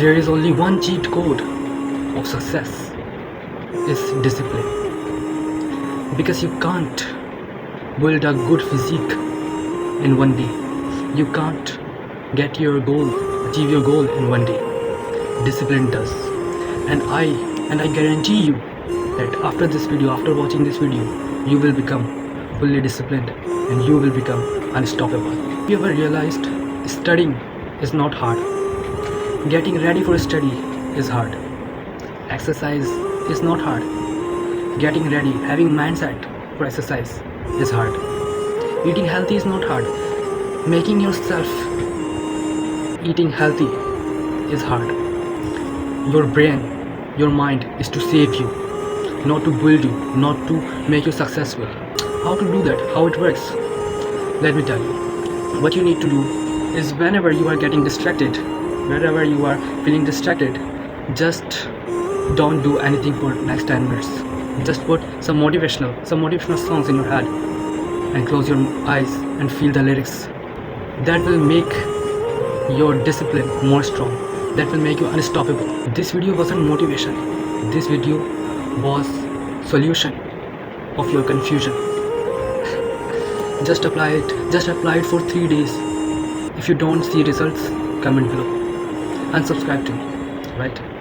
There is only one cheat code of success, is discipline. Because you can't build a good physique in one day. You can't get your goal, achieve your goal in one day. Discipline does. And I guarantee you that after this video, after watching this video, you will become fully disciplined and you will become unstoppable. Have you ever realized studying is not hard? Getting ready for study is hard. Exercise is not hard. Getting ready, having mindset for exercise is hard. Eating healthy is not hard. Making yourself eating healthy is hard. Your brain, your mind is to save you, not to build you, not to make you successful. How to do that? How it works? Let me tell you. What you need to do is whenever you are getting distracted, wherever you are feeling distracted, just don't do anything for next 10 minutes. Just put some motivational songs in your head and close your eyes and feel the lyrics. That will make your discipline more strong. That will make you unstoppable. This video wasn't motivation. This video was solution of your confusion. Just apply it for 3 days. If you don't see results, comment below. Unsubscribe to me, right?